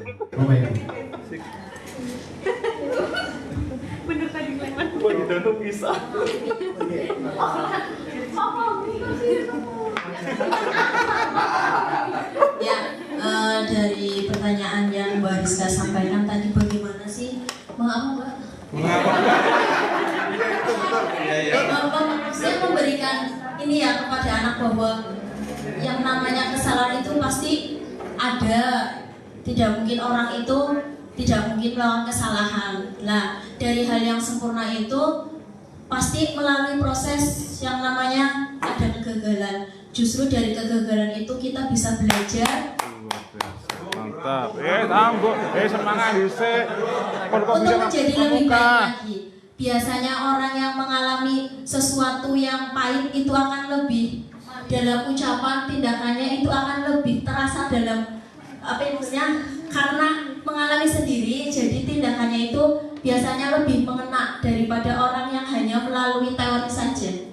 Bapak Ibu. Bener tadi lewat. Kita tuh bisa. Ya, dari pertanyaan yang Mbak Rizka sampaikan tadi, bagaimana sih Mbak? Saya memberikan ini ya kepada anak bahwa yang namanya kesalahan itu pasti ada. Tidak mungkin orang itu tidak mungkin melakukan kesalahan. Nah, dari hal yang sempurna itu pasti melalui proses yang namanya ada kegagalan. Justru dari kegagalan itu kita bisa belajar. Mantap. Tangguh. Semangat Yusuf. Untuk menjadi lebih baik lagi. Biasanya orang yang mengalami sesuatu yang pahit itu akan lebih dalam ucapan, tindakannya itu akan lebih terasa dalam karena mengalami sendiri, jadi tindakannya itu biasanya lebih mengena daripada orang yang hanya melalui teori saja.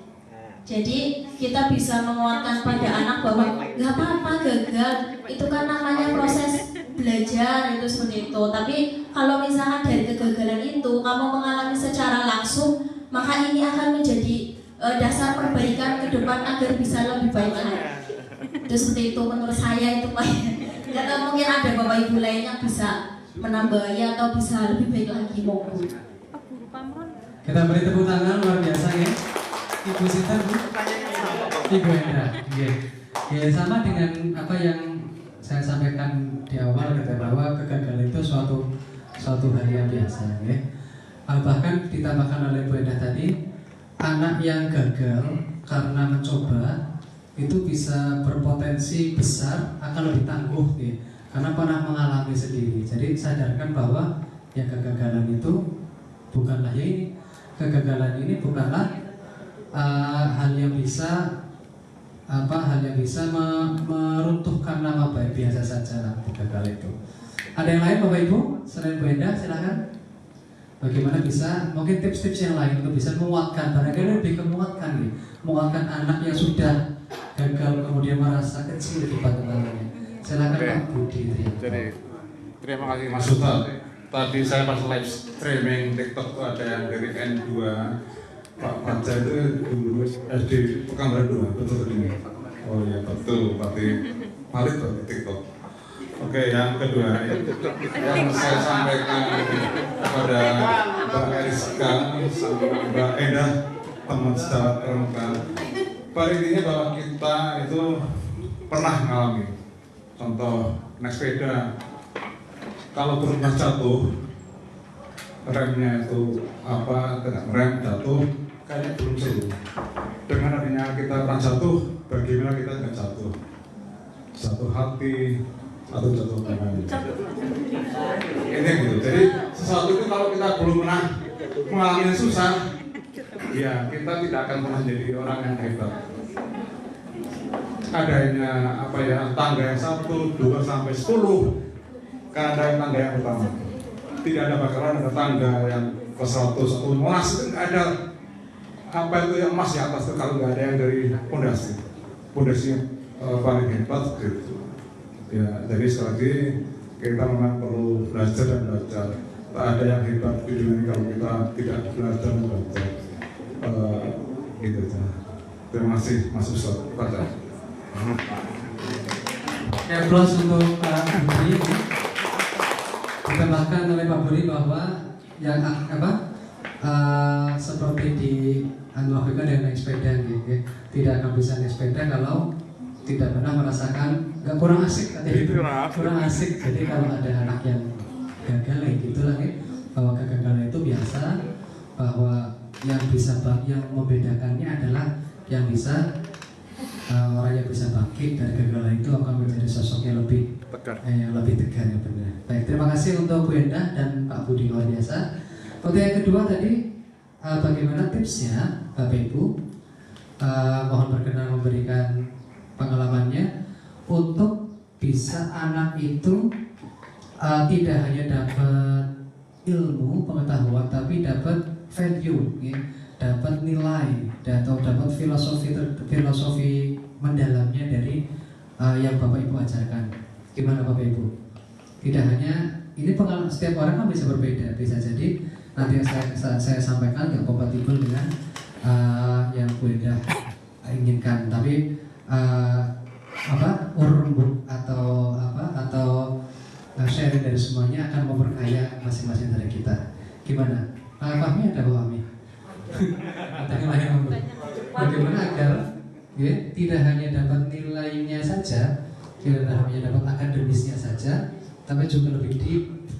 Jadi kita bisa menguatkan pada anak bahwa nggak apa-apa gagal, itu kan namanya proses belajar, itu seperti itu. Tapi kalau misalkan dari kegagalan itu kamu mengalami secara langsung, maka ini akan menjadi dasar perbaikan ke depan agar bisa lebih baik lagi. Itu seperti itu menurut saya itu Pak. Nggak tahu mungkin ada Bapak Ibu lain yang bisa menambahi atau bisa lebih baik lagi monggo. Kita beri tepuk tangan luar biasa ya. Ibu Sita, Bu. Ibu Hendra. Ya, sama dengan apa yang saya sampaikan di awal bahwa kegagalan itu suatu hal yang biasa ya. Bahkan ditambahkan oleh Bu Hendra tadi, anak yang gagal karena mencoba itu bisa berpotensi besar akan lebih tangguh ya, karena pernah mengalami sendiri. Jadi sadarkan bahwa ya kegagalan itu bukanlah ya ini, kegagalan ini bukanlah hal yang bisa meruntuhkan nama baik, biasa saja lah kegagalan itu. Ada yang lain Bapak Ibu selain Bu Enda, silakan. Bagaimana bisa mungkin tips-tips yang lain untuk bisa menguatkan, barangkali lebih menguatkan nih, menguatkan anak yang sudah gagal kemudian merasa kecil di pandangannya. Silakan Pak Budi. Jadi terima kasih Mas Suta. Tadi saya pas live streaming TikTok tuh ada yang dari N2 Pak Paca itu dulu SD Pekanbaru 2, betul ini. Oh iya betul, berarti valid tuh di TikTok. Oke, yang kedua yang saya sampaikan kepada Mbak Eriska sama Mbak Enda, teman sejawat permukaan. Pada intinya bahwa kita itu pernah mengalami. Contoh naik sepeda, kalau berubah jatuh, remnya itu kena rem jatuh, kayaknya belum seru. Dengan adanya kita pernah jatuh, bagaimana kita nggak jatuh? Jatuh hati atau jatuh tangan. Ini gitu. Jadi sesuatu itu kalau kita belum pernah mengalami yang susah, ya kita tidak akan pernah jadi orang yang hebat. Adanya tangga yang 1, 2 sampai 10, karena ada yang tangga yang pertama. Tidak ada bakalan ada tangga yang ke 100, 1 monas itu nggak ada itu yang emas di atas itu kalau nggak ada yang dari pondasi paling hebat gitu. Ya, jadi sekali lagi kita memang perlu belajar dan belajar. Tak ada yang hebat di dunia ini kalau kita tidak belajar dan belajar. Gitu aja. Terima kasih Mas Ustaz. Applause untuk Pak Budi. Ditambahkan oleh Pak Budi bahwa yang seperti di Afrika dan naik sepeda gitu, tidak akan bisa naik sepeda kalau tidak pernah merasakan, nggak kurang asik katanya, kurang asik. Jadi kalau ada anak yang gagal gitulah ya, bahwa kegagalan itu biasa, bahwa yang membedakannya adalah yang bisa orang yang bisa bangkit dari kegagalan itu akan menjadi sosok yang lebih tegar, ya benar. Baik, terima kasih untuk Bu Enda dan Pak Budi, luar biasa. Untuk yang kedua tadi, bagaimana tipsnya Bapak Ibu? Mohon berkenan memberikan pengalamannya untuk bisa anak itu tidak hanya dapat ilmu pengetahuan, tapi dapat value, ya, dapat nilai, atau dapat filosofi mendalamnya dari yang Bapak Ibu ajarkan. Gimana Bapak Ibu? Tidak hanya ini pengalaman setiap orang kan bisa berbeda, bisa jadi nanti yang saya sampaikan yang kompatibel dengan yang Bu Indah inginkan, tapi urun atau sharing dari semuanya akan memperkaya masing-masing dari kita. Gimana? Pak Fahmi ada Bu Fahmi? Bagaimana agar ya, tidak hanya dapat nilainya saja, tidak hanya dapat akademisnya saja, tapi juga lebih di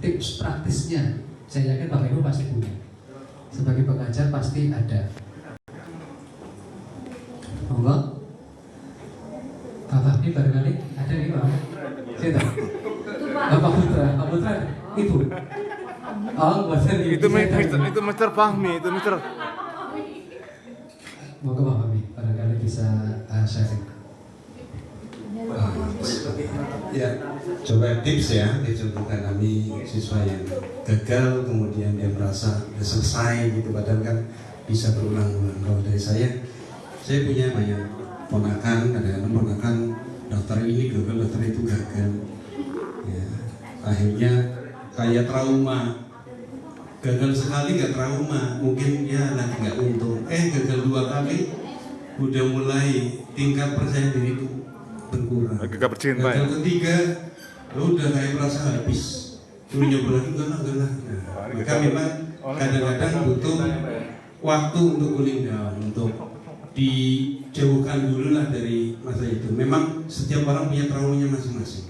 tips praktisnya. Saya yakin Bapak Ibu pasti punya. Sebagai pengajar pasti ada. Monggo. Pak Fahmi barangkali ada nih Pak. Siapa? Bapak Putra, Pak Putra, Ibu. Oh, Itu Mr. Fahmi, itu Mr. Monggo Pak Fahmi, barangkali bisa sharing. Ya, coba tips untuk kami siswa yang gagal kemudian dia merasa udah selesai gitu, padahal kan bisa berulang-ulang. Kalau dari saya punya banyak ponakan, kadang-kadang ponakan daftar ini gagal, daftar itu gagal. Ya, akhirnya kayak trauma. Gagal sekali nggak trauma, mungkin ya nanti nggak untung. Gagal 2 kali, udah mulai tingkat percaya diri itu berkurang. Agak bercinta ya. Gagal ketiga, udah kayak merasa habis. Terus nyoba lagi enggak. Nah, maka memang kadang-kadang butuh waktu untuk cooling down, untuk dijauhkan dulu lah dari masa itu. Memang setiap orang punya traumanya masing-masing.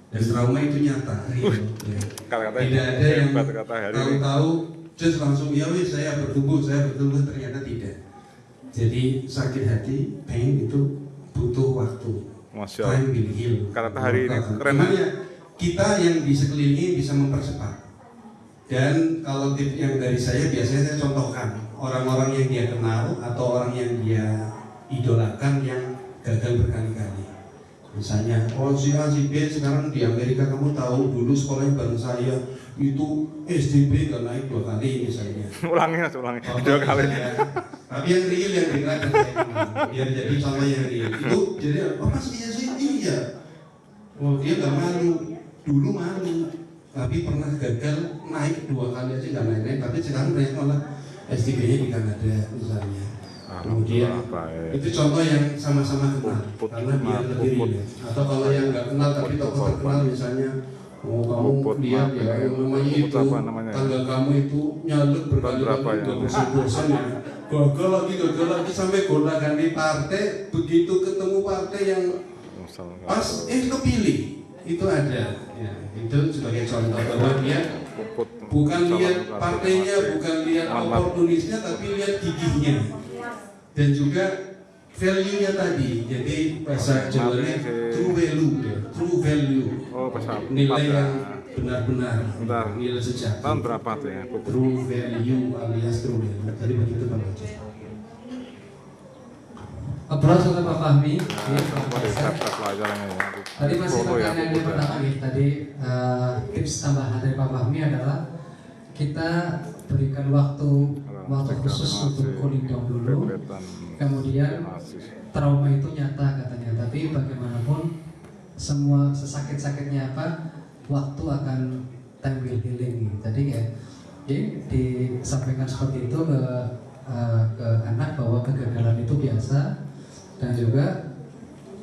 Dan trauma itu nyata. Gitu, ya. Tidak ada yang tahu-tahu just langsung ya wis saya bertumbuh ternyata tidak. Jadi sakit hati, pain itu butuh waktu. Masya Time will heal. Kata hari ini keren. Ya, kita yang di sekeliling bisa mempercepat. Dan kalau tips yang dari saya biasanya saya contohkan orang-orang yang dia kenal atau orang yang dia idolakan yang gagal berkali-kali. Misalnya, si A, si B sekarang di Amerika, kamu tahu dulu sekolahnya bareng saya itu SDB gak naik 2 kali misalnya. ulangi 2 kali. Tapi yang real yang dikatakan saya kenal, biar jadi contoh yang real. Itu jadi apa sih iya. Oh dia gak malu, dulu malu, tapi pernah gagal naik 2 kali aja gak naik, tapi sekarang naik malah SDB-nya di Kanada misalnya. Kemudian itu contoh yang sama-sama kenal karena biar lebih real. Atau kalau yang nggak kenal tapi tokoh terkenal misalnya, kamu lihat ya yang namanya itu tangga kamu itu nyalek berkali-kali nggak bosan ya, gagal lagi sampai gonta ganti partai, begitu ketemu partai yang pas kepilih itu ada. Ya, itu sebagai contoh bahwa dia bukan lihat partainya, bukan lihat oportunisnya, tapi lihat gigihnya. Dan juga value-nya tadi, jadi bahasa Jawanya true value, nilai yang benar-benar, nilai sejati. Tahun berapa tuh ya? True value alias true value. Jadi begitu Pak Haji. Aplaus untuk Pak Fahmi. Tadi masih pertanyaan yang pertama nih. Tadi tips tambahan dari Pak Fahmi adalah kita berikan waktu khusus untuk cooling down dulu. Kemudian trauma itu nyata katanya, tapi bagaimanapun semua sesakit-sakitnya apa, waktu akan time will healing. Tadi ya, disampaikan seperti itu ke anak bahwa kegagalan itu biasa, dan juga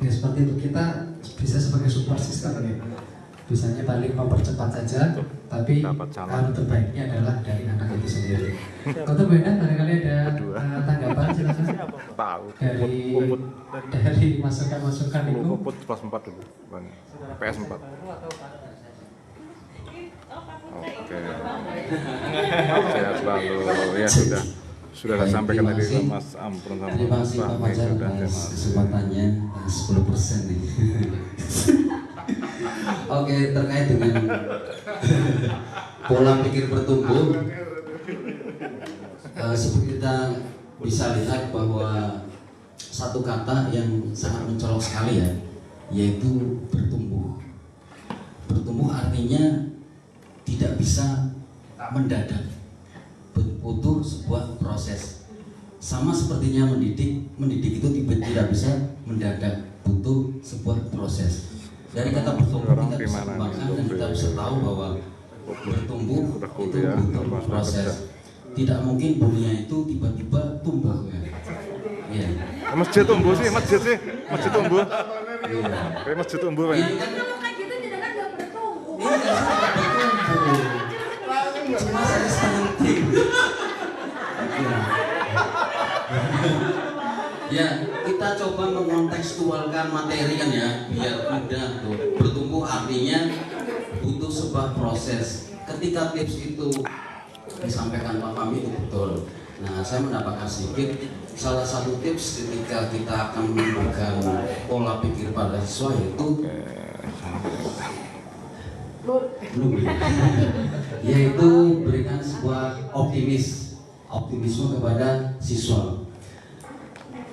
ya seperti itu kita bisa sebagai support system ya. Bisanya paling mempercepat saja, tapi hal terbaiknya adalah dari anak itu sendiri. Untuk beda, barangkali ada tanggapan silakan dari masukan-masukan itu. Puput pas 4 dulu, PS4. Oke. Saya selalu ya sudah saya sampaikan tadi ke Mas Ampron sama Mas Fahmi sudah kesempatannya 10% nih. Oke, terkait dengan pola pikir bertumbuh, seperti kita bisa lihat bahwa satu kata yang sangat mencolok sekali ya, yaitu bertumbuh. Bertumbuh artinya tidak bisa mendadak, butuh sebuah proses. Sama sepertinya mendidik itu tidak bisa mendadak, butuh sebuah proses. Dari kata bertumbuh Orang kita di bisa mana nih? kembangkan dan kita bisa tahu bahwa bertumbuh Udah itu kuliah, butuh apa proses. kerja. Tidak mungkin dunia itu tiba-tiba tumbuh ya. Iya. Masjid tumbuh sih, masjid tumbuh. Iya. Kayak masjid tumbuh kan. Ini kan Kalau kayak gitu tidak kan nggak bertumbuh. ini nggak bertumbuh. Cuma saya setengah tim. Ya, kita coba mengontekstualkan materi kan ya, biar mudah tuh. Bertumbuh artinya butuh sebuah proses. Ketika tips itu disampaikan Pak Fahmi itu betul. Nah, saya menambahkan sedikit. Salah satu tips ketika kita akan mengembangkan pola pikir pada siswa yaitu yaitu berikan sebuah optimisme kepada siswa.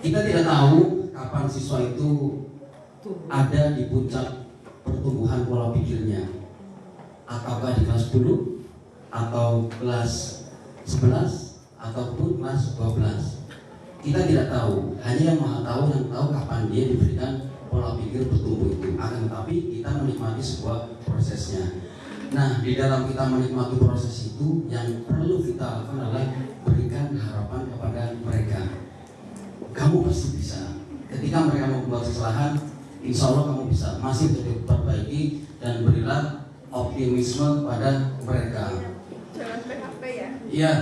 Kita tidak tahu kapan siswa itu ada di puncak pertumbuhan pola pikirnya, apakah di kelas 10 atau kelas 11 ataupun kelas 12. Kita tidak tahu, hanya yang Maha tahu yang tahu kapan dia diberikan pola pikir bertumbuh itu. Akan tetapi kita menikmati sebuah prosesnya. Nah, di dalam kita menikmati proses itu, yang perlu kita lakukan adalah berikan harapan kepada mereka. Kamu pasti bisa. Ketika mereka membuat kesalahan, insya Allah kamu bisa. Masih diperbaiki dan berilah optimisme pada mereka. Jangan PHP ya. Iya,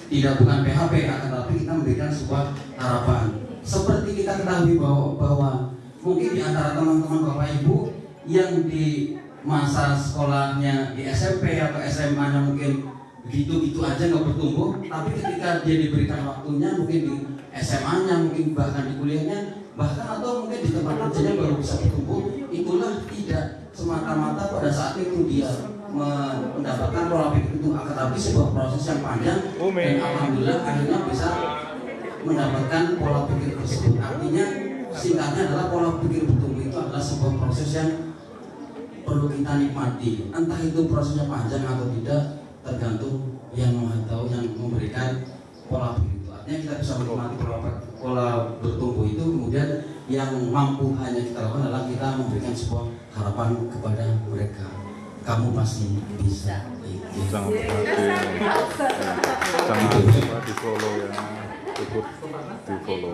tidak bukan PHP, akan tetapi kita memberikan sebuah harapan. Seperti kita ketahui bahwa mungkin di antara teman-teman Bapak Ibu yang di masa sekolahnya di SMP atau SMA-nya mungkin begitu-gitu aja nggak bertumbuh, tapi ketika dia diberikan waktunya mungkin di SMA-nya, mungkin bahkan di kuliahnya, bahkan atau mungkin di tempat kerjanya baru bisa bertumbuh. Itulah tidak semata-mata pada saat itu dia mendapatkan pola pikir itu, akan tapi sebuah proses yang panjang dan alhamdulillah akhirnya bisa mendapatkan pola pikir tersebut. Artinya singkatnya adalah pola pikir bertumbuh itu adalah sebuah proses yang perlu kita nikmati. Entah itu prosesnya panjang atau tidak, tergantung yang Maha Tahu yang memberikan pola pikir itu. Artinya kita bisa menikmati pola bertumbuh itu, kemudian yang mampu hanya kita lakukan adalah kita memberikan sebuah harapan kepada mereka. Kamu pasti bisa. Jangan lupa di follow ya, ikut di follow.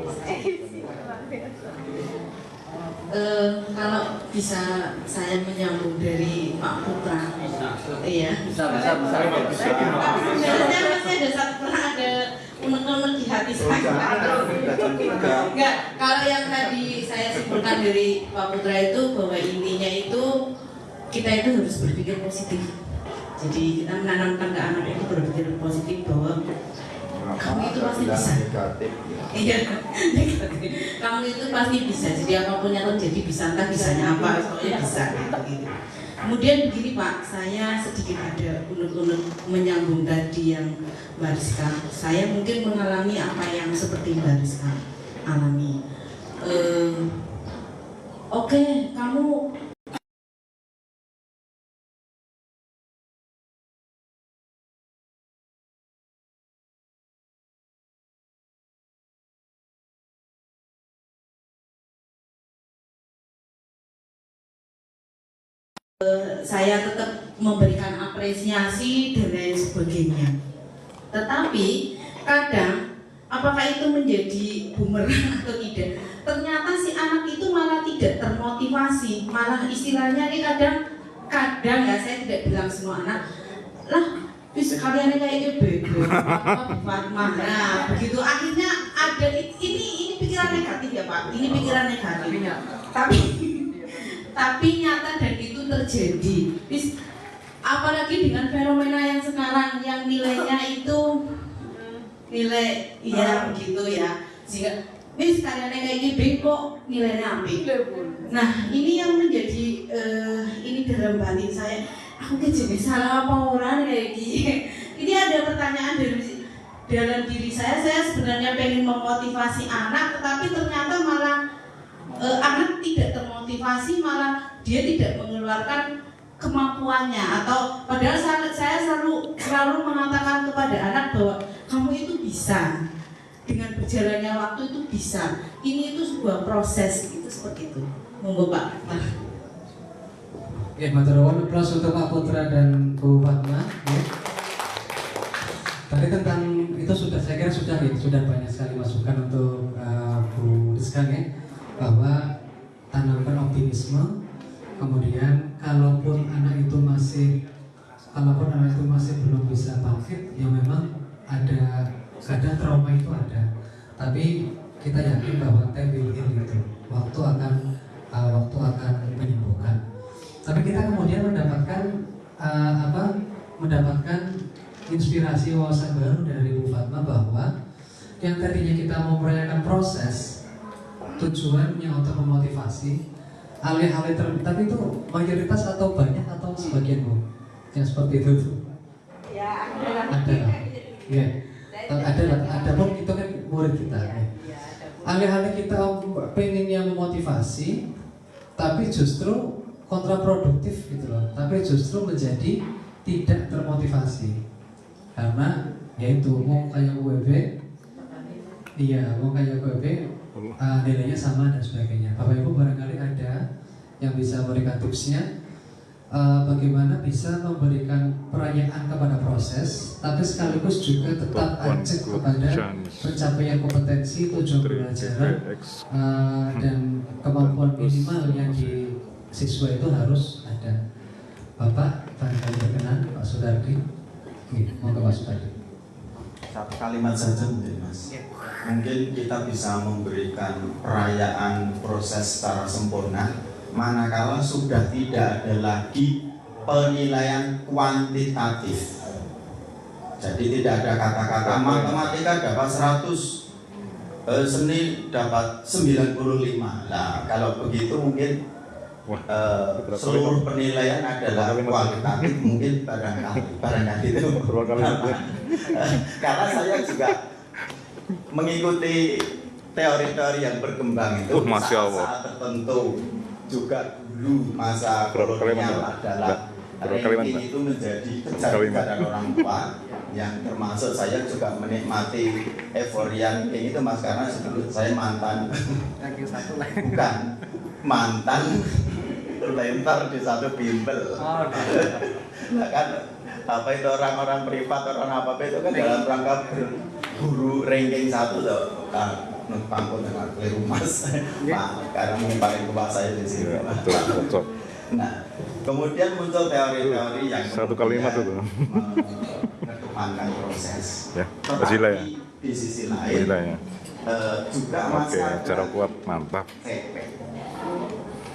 Kalau bisa saya menyambung dari Pak Putra, iya. Bisa. Sebenarnya masih ada satu ada unek-unek di hati saya. Enggak, kalau yang tadi saya simpulkan dari Pak Putra itu bahwa intinya itu kita itu harus berpikir positif. Jadi kita menanamkan ke anak itu berpikir positif bahwa kamu itu pasti bisa. Iya, kamu itu pasti bisa. Jadi apapun yang terjadi bisa, entah bisanya apa, pokoknya bisa. Gitu. Kemudian begini Pak, saya sedikit ada unek-unek menyambung tadi yang Mbak Rizka. Saya mungkin mengalami apa yang seperti Mbak Rizka alami. Oke, kamu saya tetap memberikan apresiasi dan lain sebagainya. Tetapi kadang apakah itu menjadi bumerang atau tidak? Ternyata si anak itu malah tidak termotivasi, malah istilahnya ini kadang ya, saya tidak bilang semua anak lah bis kalian kayak bego mana begitu, akhirnya ada ini pikiran negatif ya Pak, ini pikiran negatif. Tapi nyata dan itu terjadi. Apalagi dengan fenomena yang sekarang yang nilainya itu nilai ya begitu ya. Sehingga kalian kayak gini kok nilainya apik. Nah, ini yang menjadi ini dalam batin saya. Aku jenis salah apa orang kayak gini. Ini ada pertanyaan dari dalam diri saya sebenarnya pengen memotivasi anak, tetapi ternyata malah anak tidak termotivasi, malah dia tidak mengeluarkan kemampuannya. Atau padahal saya selalu mengatakan kepada anak bahwa kamu itu bisa, dengan berjalannya waktu itu bisa. Ini itu sebuah proses, itu seperti itu. Monggo Pak. Ya, matur nuwun plus untuk Pak Putra dan Bu Fatma. Ya. Tadi tentang itu saya kira sudah banyak sekali masukan untuk Bu Rizka ya, bahwa tanamkan optimisme. Kemudian kalaupun anak itu masih belum bisa bangkit, ya memang ada kadang trauma itu ada. Tapi kita yakin bahwa time will heal gitu. Waktu akan menyembuhkan. Tapi kita kemudian mendapatkan inspirasi wawasan baru dari Bu Fatma bahwa yang tadinya kita mau merayakan proses, tujuannya untuk memotivasi, alih-alih tapi itu mayoritas atau banyak atau sebagian Bu yang seperti itu tuh? Ya, ada pun itu kan murid kita. Alih-alih kita pengennya memotivasi, tapi justru kontraproduktif gitu loh. Tapi justru menjadi tidak termotivasi karena yaitu mau kayak UWB, nilainya sama dan sebagainya. Bapak Ibu barangkali ada yang bisa memberikan tipsnya bagaimana bisa memberikan perayaan kepada proses, tapi sekaligus juga tetap ajak kepada pencapaian kompetensi, tujuan pembelajaran dan kemampuan minimal yang di siswa itu harus ada. Bapak, barangkali berkenan, Pak Sudardi. Monggo Pak Sudardi. Satu kalimat saja mungkin Mas. Mungkin kita bisa memberikan perayaan proses secara sempurna manakala sudah tidak ada lagi penilaian kuantitatif. Jadi tidak ada kata-kata matematika dapat 100, seni dapat 95. Nah, kalau begitu mungkin seluruh penilaian adalah kualitatif, mungkin barangkali itu. Karena saya juga mengikuti teori-teori yang berkembang itu saat tertentu, juga dulu masa kolonial adalah ranking itu menjadi kejar-kejaran orang tua, yang termasuk saya juga menikmati euforia ranking itu Mas, karena sebelum saya mantan mantan lempar di satu bimbel. Kan apa itu orang-orang privat, orang apa itu kan dalam rangka guru ranking 1 loh. Pangkut dengan keliru Mas. Pak, karena mungkin paling tua saya di sini. Nah, kemudian muncul teori-teori yang satu kalimat itu mengedepankan proses. Ya, tetapi di sisi lain juga masyarakat cara kuat, mantap.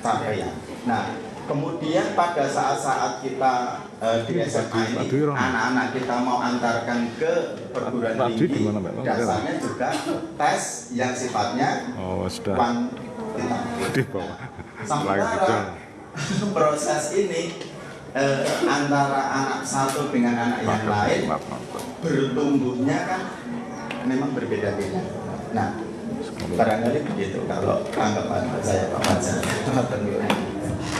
Capaian. Nah, kemudian pada saat-saat kita di SMA ini, anak-anak kita mau antarkan ke perguruan tinggi, dasarnya juga tes yang sifatnya kuantitatif. Sementara proses ini antara anak satu dengan anak yang lain bertumbuhnya kan memang berbeda-beda. Nah, barangkali begitu kalau tanggapan saya Pak Fajar.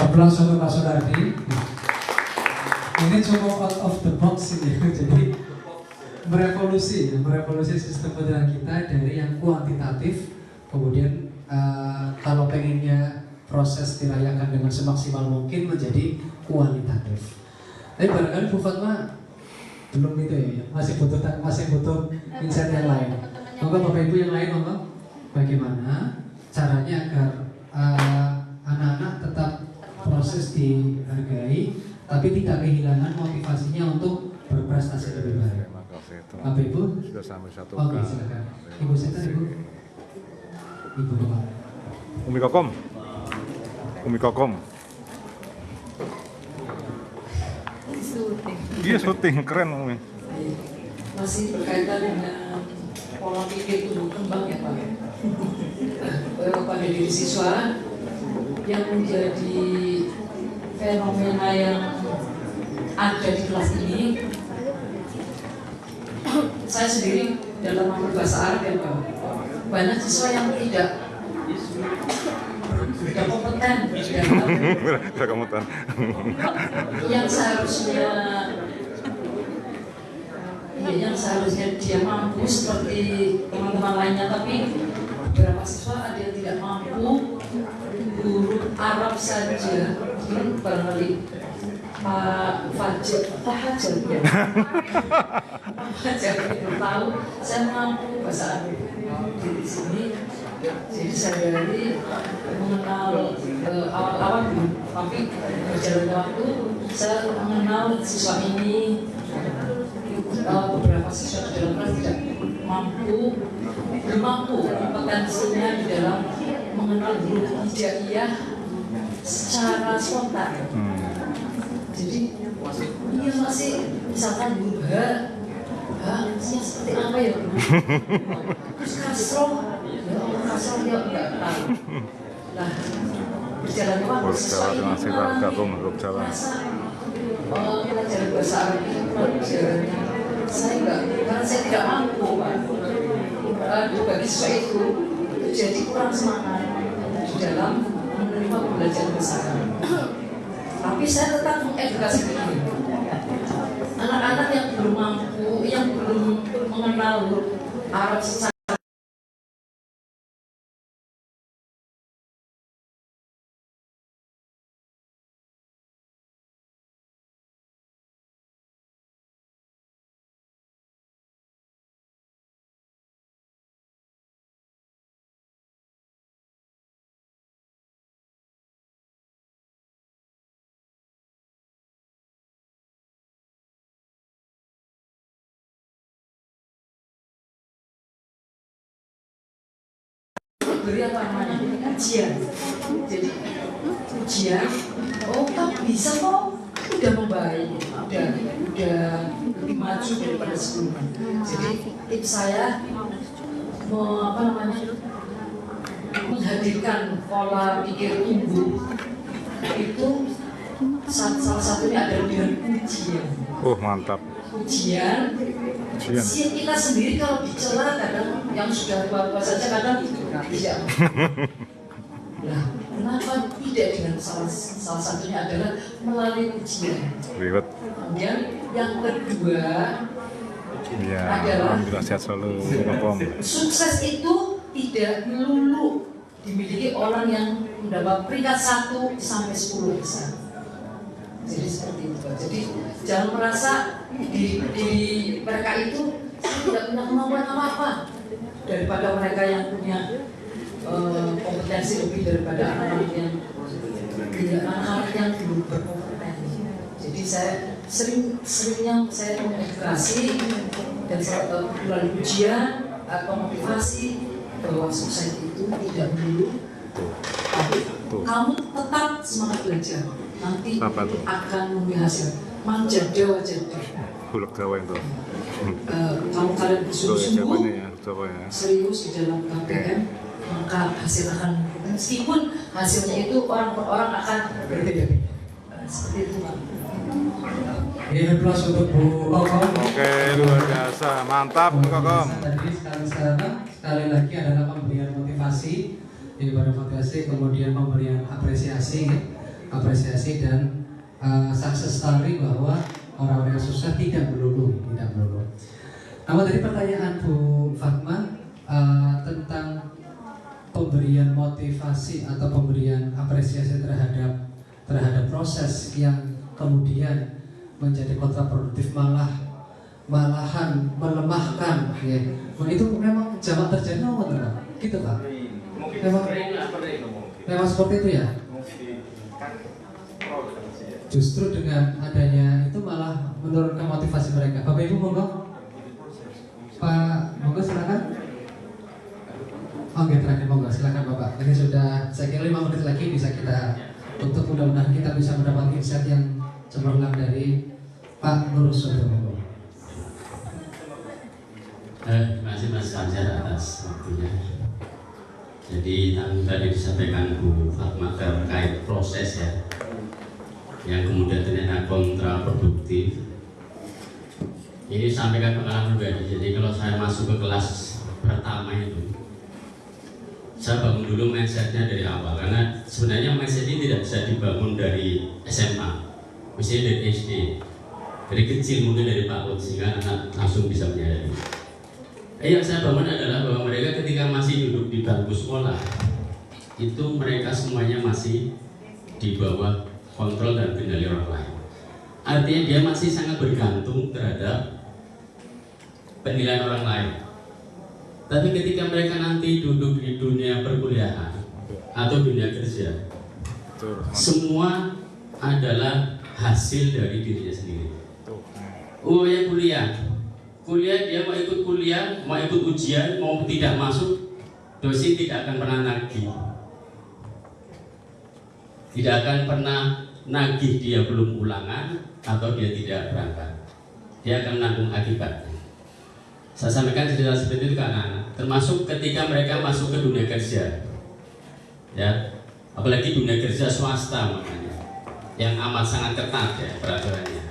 Aplaus untuk Pak Sudardi. Ini cukup out of the box ini, jadi merevolusi sistem pendidikan kita dari yang kuantitatif, kemudian kalau pengennya proses dirayakan dengan semaksimal mungkin menjadi kualitatif. Tapi barangkali Bu Fatma belum itu ya, masih butuh insight yang lain. Monggo Bapak Ibu yang lain, monggo. Bagaimana caranya agar anak-anak tetap proses dihargai, tapi tidak kehilangan motivasinya untuk berprestasi lebih baik. Bapak Ibu sudah sampai satu. Oke, silakan. Ibu Seta, Ibu Bapak. Umi Kokom. Iya, syuting keren Umi. Masih berkaitan dengan pola pikir tumbuh kembang ya Pak. Pada diri siswa yang menjadi fenomena yang ada di kelas ini, saya sendiri dalam mengambil bahasa Arab ya Pak, banyak siswa yang tidak kompeten yang seharusnya dia mampu seperti teman-teman lainnya, tapi beberapa siswa ada yang tidak mampu. Guru Arab saja kebetulan barangkali Pak Fajar ya. Pak Fajar itu tahu saya mampu bahasa Arab di sini. Jadi saya dari mengenal awal-awal dulu, tapi berjalannya waktu saya mengenal siswa ini. Beberapa siswa di dalam kelas tidak belum mampu kompetensinya di dalam mengenal huruf hijaiyah secara spontan. Jadi dia masih misalkan huruf H seperti apa ya? Terus kasroh ya enggak tahu. Nah, berjalannya waktu siswa ini merasa pelajaran bahasa Arab itu pelajarannya saya enggak, karena saya tidak mampu Pak. Bagi siswa itu jadi kurang semangat di dalam menerima pembelajaran bahasa Arab. Tapi saya tetap mengedukasi ini. Anak-anak yang belum mampu, yang belum mengenal Arab secara beri apa namanya ujian. Jadi ujian, oh kamu bisa kok, udah membaik, udah lebih maju daripada sebelumnya. Jadi tips saya menghadirkan pola pikir tumbuh itu salah satunya adalah dengan ujian. Oh mantap. Ujian. Kita sendiri kalau bicara kadang yang sudah tua saja kadang tidak. Nah, kenapa tidak dengan salah satunya adalah melalui ujian. Ribet. Kemudian yang kedua ya, adalah alhamdulillah sehat selalu. Sukses itu tidak melulu dimiliki orang yang mendapat peringkat 1 sampai 10 besar. Jadi seperti itu. Jadi jangan merasa di mereka itu tidak punya kemampuan apa-apa daripada mereka yang punya kompetensi lebih daripada anak-anak yang belum berkompetensi. Jadi saya seringnya saya mengedukasi dan melalui ujian atau motivasi bahwa sukses itu tidak melulu, tapi kamu tetap semangat belajar. Nanti akan memiliki hasil. Manjada wajada. Huluk Jawa itu. Kamu kalian bersungguh-sungguh ya. serius di dalam KPM, maka hasil akan meskipun hasilnya itu orang per orang akan berbeda-beda. Seperti itu Pak. Ini plus untuk Bu Kokom. Oke, luar biasa, mantap Bu Kokom. Tadi sekali lagi adalah pemberian motivasi, daripada motivasi kemudian pemberian apresiasi dan success story bahwa orang-orang yang sukses tidak melulu. Namun tadi pertanyaan Bu Fatma tentang pemberian motivasi atau pemberian apresiasi terhadap proses yang kemudian menjadi kontraproduktif malahan melemahkan ya. Itu memang jamak terjadi apa gitu Pak? Memang seperti itu ya. Justru dengan adanya itu malah menurunkan motivasi mereka. Bapak Ibu monggo. Pak monggo silakan. Oke, terakhir monggo silakan Bapak. Ini sudah saya kira 5 menit lagi bisa kita untuk mudah-mudahan kita bisa mendapat insight yang cemerlang dari Pak Nur Sodomo. Terima kasih Mas Fajar atas waktunya. Jadi tadi disampaikan Bu Fatma terkait proses ya, yang kemudian ternyata kontraproduktif. Ini sampaikan pengalaman pribadi. Jadi kalau saya masuk ke kelas pertama itu, saya bangun dulu mindsetnya dari awal, karena sebenarnya mindset ini tidak bisa dibangun dari SMA, mestinya dari SD, dari kecil mungkin dari PAUD, sehingga anak langsung bisa menyadari. Yang saya bangun adalah bahwa mereka ketika masih duduk di bangku sekolah, itu mereka semuanya masih di bawah kontrol dan kendali orang lain. Artinya dia masih sangat bergantung terhadap penilaian orang lain. Tapi ketika mereka nanti duduk di dunia perkuliahan atau dunia kerja, semua adalah hasil dari dirinya sendiri. Oh ya, kuliah dia mau ikut kuliah, mau ikut ujian, mau tidak masuk, dosen tidak akan pernah nagih. Tidak akan pernah nagih dia belum ulangan atau dia tidak berangkat. Dia akan menanggung akibatnya. Saya sampaikan cerita seperti itu ke anak-anak, termasuk ketika mereka masuk ke dunia kerja, ya, apalagi dunia kerja swasta makanya, yang amat sangat ketat ya peraturannya.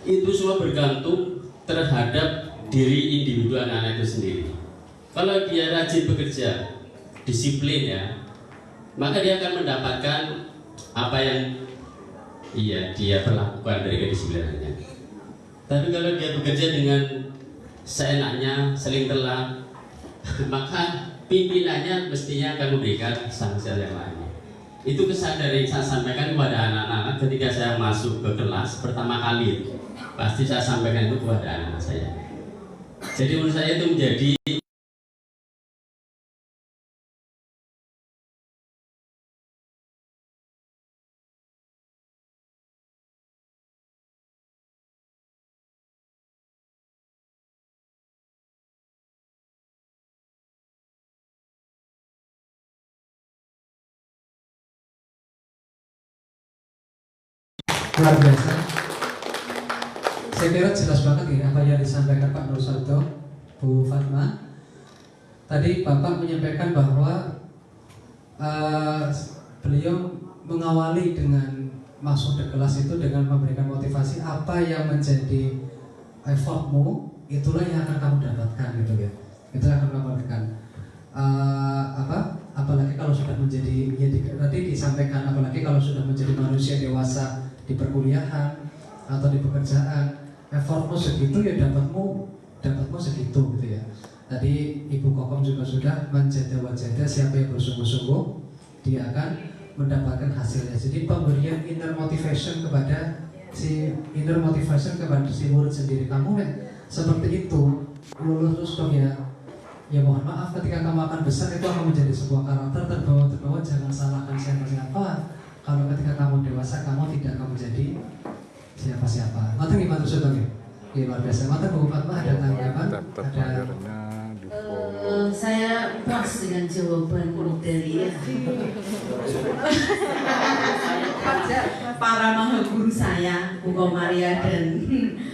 Itu semua bergantung terhadap diri individu anak-anak itu sendiri. Kalau dia rajin bekerja, disiplin ya, maka dia akan mendapatkan apa yang dia perlakukan dari kedisiplinannya. Tapi kalau dia bekerja dengan seenaknya, seling telat, maka pimpinannya mestinya akan memberikan sanksi yang lainnya. Itu kesadaran saya sampaikan kepada anak-anak ketika saya masuk ke kelas pertama kali. Pasti saya sampaikan itu kepada anak-anak saya. Jadi menurut saya itu menjadi luar biasa. Saya kira jelas banget ini apa yang disampaikan Pak Nursanto, Bu Fatma. Tadi Bapak menyampaikan bahwa beliau mengawali dengan masuk ke kelas itu dengan memberikan motivasi apa yang menjadi effortmu, itulah yang akan kamu dapatkan gitu ya. Itulah yang akan kamu dapatkan. Apalagi kalau sudah menjadi, ya tadi disampaikan, apalagi kalau sudah menjadi manusia dewasa di perkuliahan atau di pekerjaan, effortmu segitu ya dapatmu segitu gitu ya. Tadi Ibu Kokom juga sudah menjada-wajada siapa yang bersungguh-sungguh dia akan mendapatkan hasilnya. Jadi pemberian inner motivation kepada si murid sendiri. Kamu seperti itu lulus terus dong ya. Ya mohon maaf ketika kamu akan besar itu akan menjadi sebuah karakter terbawa, jangan salahkan siapa. Kalau ketika kamu dewasa kamu tidak akan menjadi siapa-siapa. Mateng gimana terus dong ya? Luar biasa. Mateng Bu Fatma ada tanggapan? Saya puas dengan jawaban dari para maha guru saya, Bu Komaria dan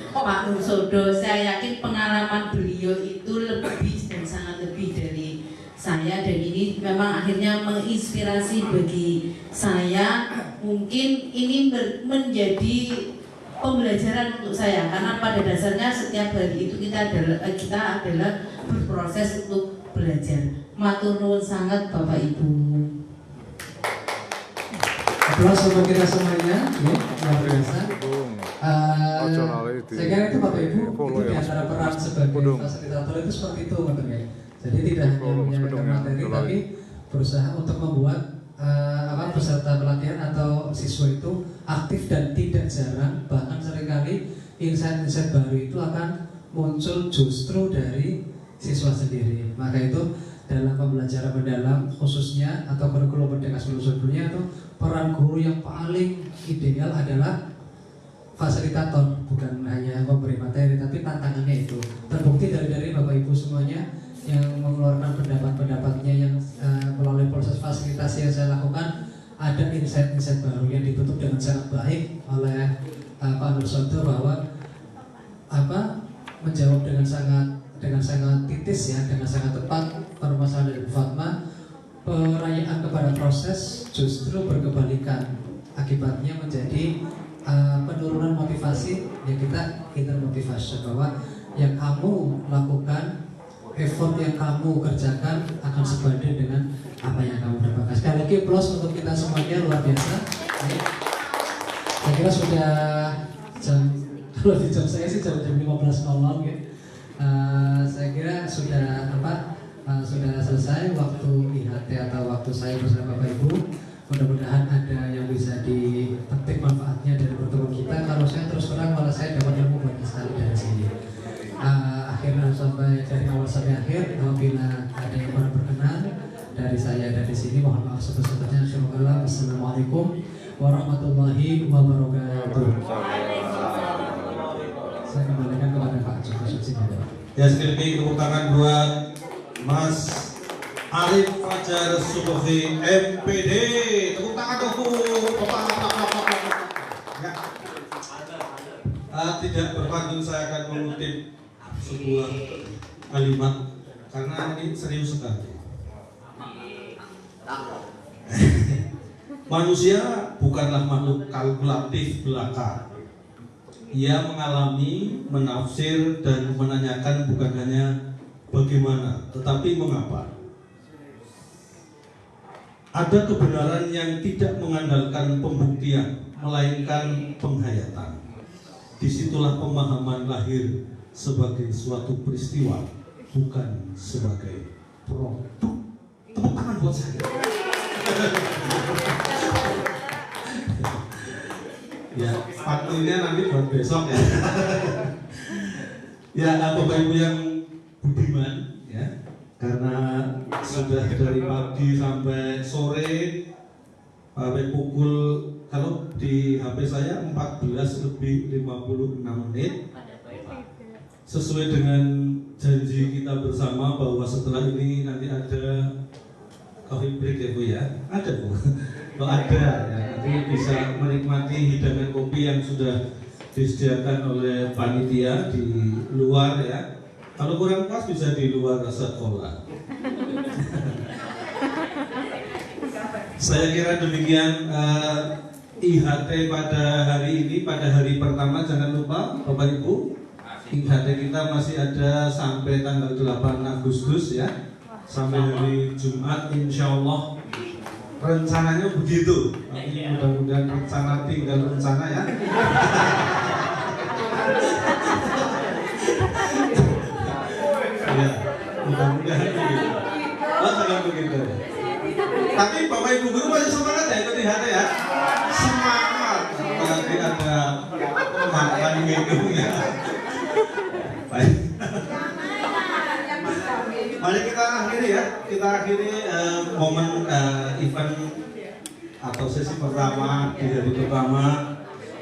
Pak Nursodo. Saya yakin pengalaman beliau itu lebih dan sangat lebih dari saya, dan ini memang akhirnya menginspirasi bagi saya. Mungkin ini menjadi pembelajaran untuk saya, karena pada dasarnya setiap hari itu kita adalah berproses untuk belajar. Matur nuwun sangat Bapak Ibu. Aplaus untuk kita semuanya, ya, luar biasa. Saya kira itu Bapak Ibu, itu diantara peran sebagai fasilitator itu seperti itu, ya. Jadi tidak hanya menyampaikan materi, tapi berusaha untuk membuat peserta pelatihan atau siswa itu aktif, dan tidak jarang bahkan seringkali insight-insight baru itu akan muncul justru dari siswa sendiri. Maka itu dalam pembelajaran mendalam khususnya atau kurikulum Merdeka seluruh dunia itu peran guru yang paling ideal adalah fasilitator, bukan hanya memberi materi, tapi tantangannya itu terbukti dari Bapak Ibu semuanya yang mengeluarkan pendapat-pendapatnya yang melalui proses fasilitasi yang saya lakukan. Ada insight-insight baru yang ditutup dengan sangat baik oleh Pak Nursanto, bahwa menjawab dengan sangat titis ya, dengan sangat tepat permasalahan dari Bu Fatma. Perayaan kepada proses justru berkebalikan, akibatnya menjadi penurunan motivasi. Ya kita intermotivasi, bahwa yang kamu lakukan, effort yang kamu kerjakan akan sebanding dengan apa yang kamu dapatkan. Sekali lagi plus untuk kita semuanya, luar biasa. Saya kira sudah kalau di jam saya sih jam 15.00 ya. Saya kira sudah sudah selesai waktu IHT atau waktu saya bersama Bapak Ibu. mudah-mudahan ada yang bisa dipetik manfaatnya dari pertemuan kita. Kalau saya terus terang malah saya dapat ilmu banyak sekali dari sini. Akhirnya sampai dari awal sampai akhir, apabila ada yang kurang berkenan dari saya dari sini, mohon maaf sebesar-besarnya. Assalamualaikum warahmatullahi wabarakatuh. Saya kembalikan kepada Pak Joko Suksini. Ya, sekali lagi tepuk tangan buat Mas Arif Fajar Subuhi MPD. Tepuk tangan dulu. Ya. Tidak berpantun, saya akan mengutip sebuah kalimat karena ini serius sekali. Manusia bukanlah makhluk kalkulatif belaka. Ia mengalami, menafsir, dan menanyakan bukan hanya bagaimana, tetapi mengapa. Ada kebenaran yang tidak mengandalkan pembuktian, melainkan penghayatan. Disitulah pemahaman lahir sebagai suatu peristiwa, bukan sebagai produk. Tepuk tangan buat saya. Ya, pantunnya nanti buat besok ya. Ya, Bapak Ibu yang budiman ya, karena sudah dari pagi sampai sore, sampai pukul, kalau di HP saya 14:56 menit, sesuai dengan janji kita bersama bahwa setelah ini nanti ada coffee break ya Bu ya, ada Bu. Kalau ada ya, nanti bisa menikmati hidangan kopi yang sudah disediakan oleh panitia di luar ya. Kalau kurang pas bisa di luar sekolah. Saya kira demikian IHT pada hari ini, pada hari pertama. Jangan lupa Bapak Ibu, IHT kita masih ada sampai tanggal 8 Agustus ya, sampai hari Jumat insya Allah. Rencananya begitu, tapi mudah-mudahan rencana tinggal rencana ya. Ya, mudah-mudahan begitu. Oh, jangan begitu. Tapi Bapak Ibu guru masih semangat ya ikut IHT ya. Semangat. Apalagi ada makan minum ya. Baik. Mari kita akhiri ya. Kita akhiri momen event atau sesi pertama di hari pertama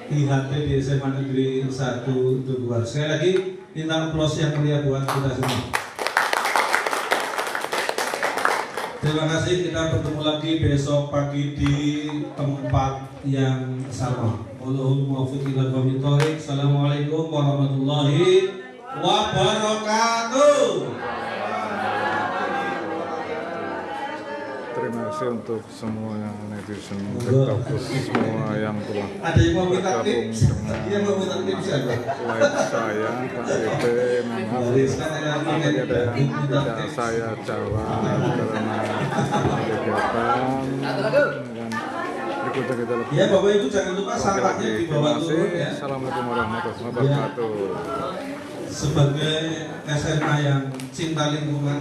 IHT di SMA Negeri 1 Teguar. Sekali lagi minta aplaus yang meriah buat kita semua. Terima kasih, kita bertemu lagi besok pagi di tempat yang sama. Wallahul muwaffiq ila aqwamit thoriq. Assalamualaikum warahmatullahi wabarakatuh. Terima kasih untuk semua yang netizen, tiktokers, semua yang telah bergabung dengan live saya, Pak Ede. Maaf apabila ada yang tidak saya jawab karena kegiatan. Berikutnya kita lebih. Ya Bapak Ibu jangan lupa sampahnya dibawa turun ya. Assalamualaikum warahmatullahi wabarakatuh. Sebagai SMA yang cinta lingkungan.